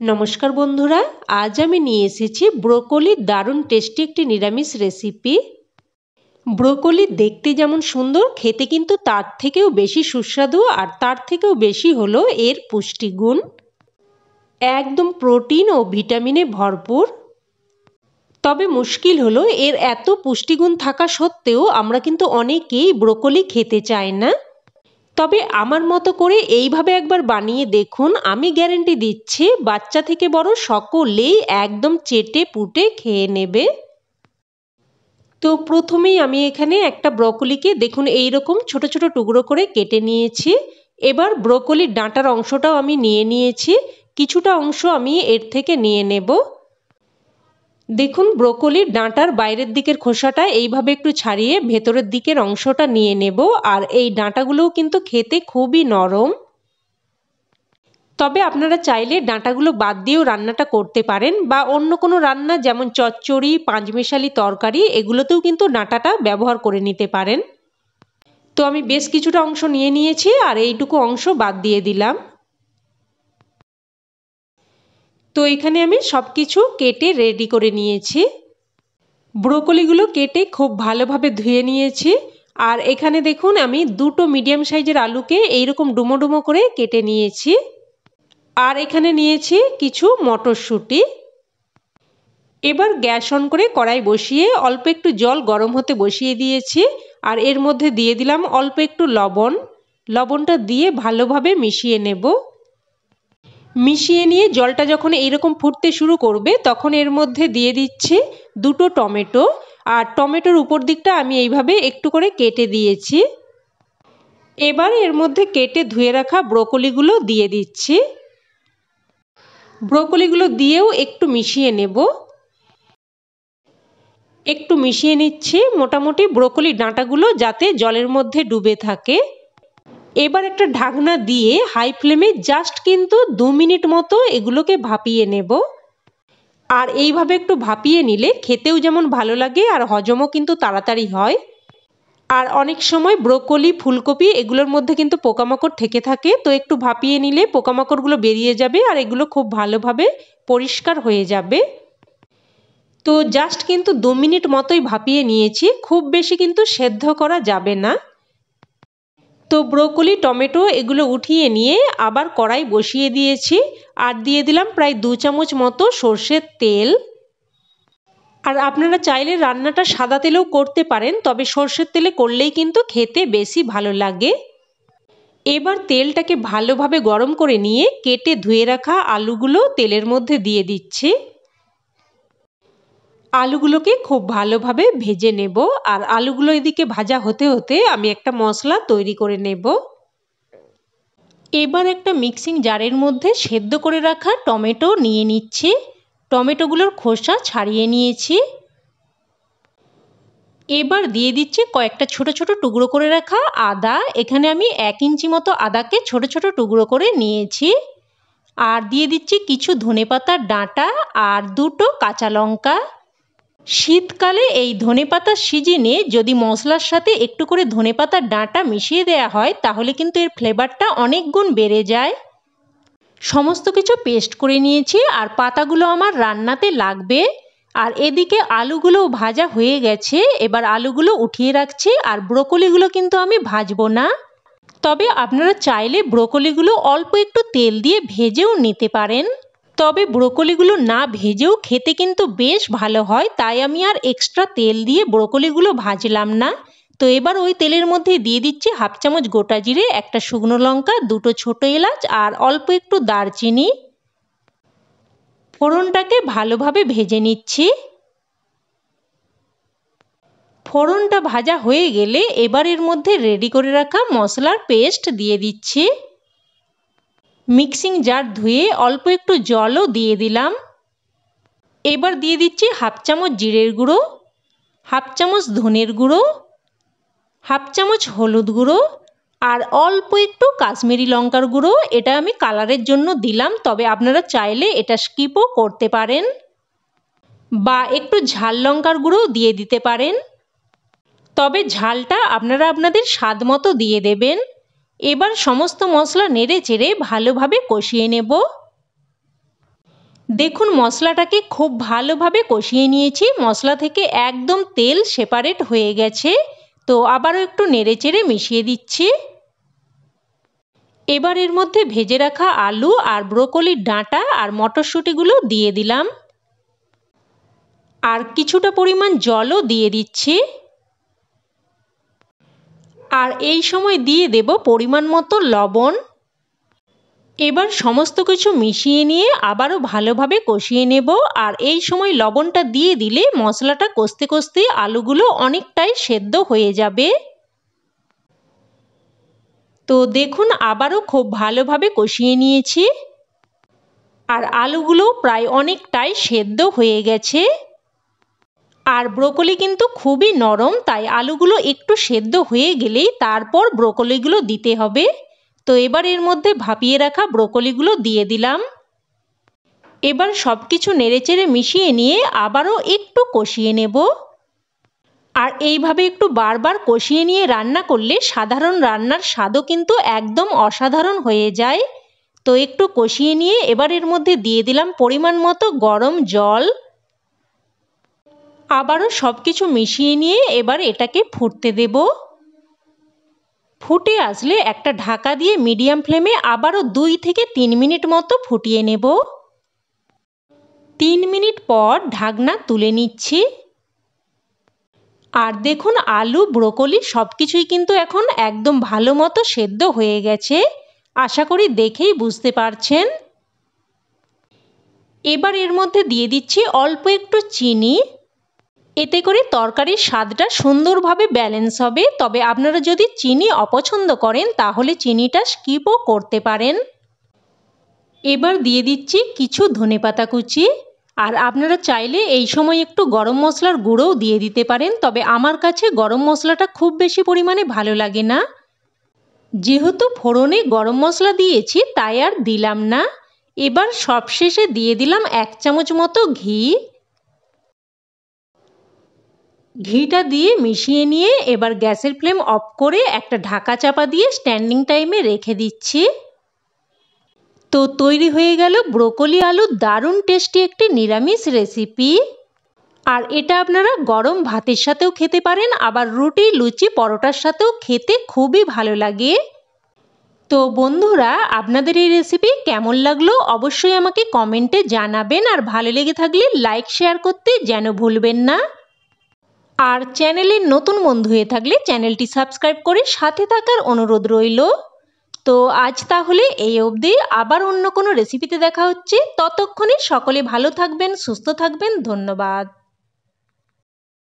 নমস্কার বন্ধুরা, আজ আমি নিয়ে এসেছি ব্রোকলির দারুণ টেস্টি একটি নিরামিষ রেসিপি। ব্রোকলি দেখতে যেমন সুন্দর, খেতে কিন্তু তার থেকেও বেশি সুস্বাদু, আর তার থেকেও বেশি হলো এর পুষ্টিগুণ। একদম প্রোটিন ও ভিটামিনে ভরপুর। তবে মুশকিল হলো এর এত পুষ্টিগুণ থাকা সত্ত্বেও আমরা কিন্তু অনেকেই ব্রোকলি খেতে চাই না। তবে আমার মতো করে এইভাবে একবার বানিয়ে দেখুন, আমি গ্যারান্টি দিচ্ছি বাচ্চা থেকে বড় সকলেই একদম চেটে পুটে খেয়ে নেবে। তো প্রথমেই আমি এখানে একটা ব্রোকলিকে দেখুন এইরকম ছোট ছোট টুকরো করে কেটে নিয়েছি। এবার ব্রোকলির ডাঁটার অংশটাও আমি নিয়ে নিয়েছি, কিছুটা অংশ আমি এর থেকে নিয়ে নেব। দেখুন ব্রোকলির ডাঁটার বাইরের দিকের খোসাটা এইভাবে একটু ছাড়িয়ে ভেতরের দিকের অংশটা নিয়ে নেব। আর এই ডাঁটাগুলোও কিন্তু খেতে খুবই নরম। তবে আপনারা চাইলে ডাঁটাগুলো বাদ দিয়েও রান্নাটা করতে পারেন, বা অন্য কোনো রান্না যেমন চচ্চড়ি, পাঁচমিশালি তরকারি, এগুলোতেও কিন্তু ডাঁটাটা ব্যবহার করে নিতে পারেন। তো আমি বেশ কিছুটা অংশ নিয়ে নিয়েছি আর এইটুকু অংশ বাদ দিয়ে দিলাম। তো এখানে আমি সব কিছু কেটে রেডি করে নিয়েছি। ব্রোকলিগুলো কেটে খুব ভালোভাবে ধুয়ে নিয়েছি। আর এখানে দেখুন আমি দুটো মিডিয়াম সাইজের আলুকে এইরকম ডুমো ডুমো করে কেটে নিয়েছি। আর এখানে নিয়েছি কিছু মটরশুঁটি। এবার গ্যাস অন করে কড়াই বসিয়ে অল্প একটু জল গরম হতে বসিয়ে দিয়েছি। আর এর মধ্যে দিয়ে দিলাম অল্প একটু লবণ। লবণটা দিয়ে ভালোভাবে মিশিয়ে নেব। মিশিয়ে নিয়ে জলটা যখন এইরকম ফুটতে শুরু করবে তখন এর মধ্যে দিয়ে দিচ্ছি দুটো টমেটো। আর টমেটোর উপর দিকটা আমি এইভাবে একটু করে কেটে দিয়েছি। এবার এর মধ্যে কেটে ধুয়ে রাখা ব্রোকলিগুলো দিয়ে দিচ্ছি। ব্রোকলিগুলো দিয়েও একটু মিশিয়ে নেব। একটু মিশিয়ে নিচ্ছি, মোটামুটি ব্রোকলি ডাঁটাগুলো যাতে জলের মধ্যে ডুবে থাকে। এবার একটা ঢাকনা দিয়ে হাই ফ্লেমে জাস্ট কিন্তু 2 মিনিট মতো এগুলোকে ভাপিয়ে নেব। আর এইভাবে একটু ভাপিয়ে নিলে খেতেও যেমন ভালো লাগে আর হজমও কিন্তু তাড়াতাড়ি হয়। আর অনেক সময় ব্রোকলি, ফুলকপি এগুলোর মধ্যে কিন্তু পোকামাকড় থেকে থাকে, তো একটু ভাপিয়ে নিলে পোকামাকড়গুলো বেরিয়ে যাবে আর এগুলো খুব ভালোভাবে পরিষ্কার হয়ে যাবে। তো জাস্ট কিন্তু 2 মিনিট মতোই ভাপিয়ে নিয়েছি, খুব বেশি কিন্তু সেদ্ধ করা যাবে না। তো ব্রোকলি, টমেটো এগুলো উঠিয়ে নিয়ে আবার কড়াই বসিয়ে দিয়েছি। আর দিয়ে দিলাম প্রায় 2 চামচ মতো সর্ষের তেল। আর আপনারা চাইলে রান্নাটা সাদা তেলেও করতে পারেন, তবে সর্ষের তেলে করলেই কিন্তু খেতে বেশি ভালো লাগে। এবার তেলটাকে ভালোভাবে গরম করে নিয়ে কেটে ধুয়ে রাখা আলুগুলো তেলের মধ্যে দিয়ে দিচ্ছি। আলুগুলোকে খুব ভালোভাবে ভেজে নেব। আর আলুগুলো এদিকে ভাজা হতে হতে আমি একটা মশলা তৈরি করে নেব। এবার একটা মিক্সিং জারের মধ্যে সেদ্ধ করে রাখা টমেটো নিয়ে নিচ্ছি। টমেটোগুলোর খোসা ছাড়িয়ে নিয়েছি। এবার দিয়ে দিচ্ছি কয়েকটা ছোট ছোট টুকরো করে রাখা আদা। এখানে আমি 1 ইঞ্চি মতো আদাকে ছোট ছোট টুকরো করে নিয়েছি। আর দিয়ে দিচ্ছি কিছু ধনেপাতার ডাঁটা আর দুটো কাঁচা লঙ্কা। শীতকালে এই ধনেপাতার সিজনে যদি মশলার সাথে একটু করে ধনেপাতার ডাঁটা মিশিয়ে দেওয়া হয় তাহলে কিন্তু এর ফ্লেভারটা অনেক গুণ বেড়ে যায়। সমস্ত কিছু পেস্ট করে নিয়েছি আর পাতাগুলো আমার রান্নাতে লাগবে। আর এদিকে আলুগুলোও ভাজা হয়ে গেছে। এবার আলুগুলো উঠিয়ে রাখছি। আর ব্রোকলিগুলো কিন্তু আমি ভাজবো না, তবে আপনারা চাইলে ব্রোকলিগুলো অল্প একটু তেল দিয়ে ভেজেও নিতে পারেন। তবে ব্রোকলিগুলো না ভেজেও খেতে কিন্তু বেশ ভালো হয়, তাই আমি আর এক্সট্রা তেল দিয়ে ব্রোকলিগুলো ভাজলাম না। তো এবার ওই তেলের মধ্যে দিয়ে দিচ্ছি 1/2 চামচ গোটা জিরে, একটা শুকনো লঙ্কা, দুটো ছোট এলাচ আর অল্প একটু দারচিনি। ফোড়নটাকে ভালোভাবে ভেজে নিচ্ছি। ফোড়নটা ভাজা হয়ে গেলে এবার এর মধ্যে রেডি করে রাখা মশলার পেস্ট দিয়ে দিচ্ছি। মিক্সিং জার ধুয়ে অল্প একটু জলও দিয়ে দিলাম। এবার দিয়ে দিচ্ছি 1/2 চামচ জিরের গুঁড়ো, 1/2 চামচ ধনের গুঁড়ো, 1/2 চামচ হলুদ গুঁড়ো আর অল্প একটু কাশ্মীরি লঙ্কার গুঁড়ো। এটা আমি কালারের জন্য দিলাম, তবে আপনারা চাইলে এটা স্কিপও করতে পারেন, বা একটু ঝাল লঙ্কার গুঁড়োও দিয়ে দিতে পারেন। তবে ঝালটা আপনারা আপনাদের স্বাদ মতো দিয়ে দেবেন। এবার সমস্ত মশলা নেড়ে চেড়ে ভালোভাবে কষিয়ে নেব। দেখুন মশলাটাকে খুব ভালোভাবে কষিয়ে নিয়েছি, মশলা থেকে একদম তেল সেপারেট হয়ে গেছে। তো আবারও একটু নেড়েচেড়ে মিশিয়ে দিচ্ছি। এবার এর মধ্যে ভেজে রাখা আলু আর ব্রোকলির ডাঁটা আর মটরশুঁটিগুলো দিয়ে দিলাম, আর কিছুটা পরিমাণ জলও দিয়ে দিচ্ছি। আর এই সময় দিয়ে দেব পরিমাণ মতো লবণ। এবার সমস্ত কিছু মিশিয়ে নিয়ে আবারও ভালোভাবে কষিয়ে নেব। আর এই সময় লবণটা দিয়ে দিলে মশলাটা কষতে কষতে আলুগুলো অনেকটাই সেদ্ধ হয়ে যাবে। তো দেখুন আবারও খুব ভালোভাবে কষিয়ে নিয়েছি, আর আলুগুলো প্রায় অনেকটাই সেদ্ধ হয়ে গেছে। আর ব্রোকলি কিন্তু খুবই নরম, তাই আলুগুলো একটু সেদ্ধ হয়ে গেলেই তারপর ব্রোকলিগুলো দিতে হবে। তো এবার এর মধ্যে ভাপিয়ে রাখা ব্রোকলিগুলো দিয়ে দিলাম। এবার সব কিছু নেড়েচেড়ে মিশিয়ে নিয়ে আবারও একটু কষিয়ে নেব। আর এইভাবে একটু বারবার কষিয়ে নিয়ে রান্না করলে সাধারণ রান্নার স্বাদও কিন্তু একদম অসাধারণ হয়ে যায়। তো একটু কষিয়ে নিয়ে এবার এর মধ্যে দিয়ে দিলাম পরিমাণ মতো গরম জল। আবারও সব কিছু মিশিয়ে নিয়ে এবার এটাকে ফুটতে দেব। ফুটে আসলে একটা ঢাকা দিয়ে মিডিয়াম ফ্লেমে আবারও 2 থেকে 3 মিনিট মতো ফুটিয়ে নেব। 3 মিনিট পর ঢাকনা তুলে নিচ্ছি। আর দেখুন আলু ব্রোকলি সব কিছুই কিন্তু এখন একদম ভালো মতো সেদ্ধ হয়ে গেছে, আশা করি দেখেই বুঝতে পারছেন। এবার এর মধ্যে দিয়ে দিচ্ছি অল্প একটু চিনি, এতে করে তরকারির স্বাদটা সুন্দরভাবে ব্যালেন্স হবে। তবে আপনারা যদি চিনি অপছন্দ করেন তাহলে চিনিটা স্কিপও করতে পারেন। এবার দিয়ে দিচ্ছি কিছু ধনেপাতা কুচি, আর আপনারা চাইলে এই সময় একটু গরম মশলার গুঁড়োও দিয়ে দিতে পারেন, তবে আমার কাছে গরম মশলাটা খুব বেশি পরিমাণে ভালো লাগে না। যেহেতু ফোড়নে গরম মশলা দিয়েছি তাই আর দিলাম না। এবার সবশেষে দিয়ে দিলাম 1 চামচ মতো ঘি। ঘিটা দিয়ে মিশিয়ে নিয়ে এবার গ্যাসের ফ্লেম অফ করে একটা ঢাকা চাপা দিয়ে স্ট্যান্ডিং টাইমে রেখে দিচ্ছি। তো তৈরি হয়ে গেল ব্রোকলি আলুর দারুণ টেস্টি একটি নিরামিষ রেসিপি। আর এটা আপনারা গরম ভাতের সাথেও খেতে পারেন, আবার রুটি লুচি পরোটার সাথেও খেতে খুবই ভালো লাগে। তো বন্ধুরা আপনাদের এই রেসিপি কেমন লাগলো অবশ্যই আমাকে কমেন্টে জানাবেন, আর ভালো লেগে থাকলে লাইক শেয়ার করতে যেন ভুলবেন না। আর চ্যানেলের নতুন বন্ধু হয়ে থাকলে চ্যানেলটি সাবস্ক্রাইব করে সাথে থাকার অনুরোধ রইল। তো আজ তাহলে এই অবধি, আবার অন্য কোনো রেসিপিতে দেখা হচ্ছে। ততক্ষণে সকলে ভালো থাকবেন, সুস্থ থাকবেন। ধন্যবাদ।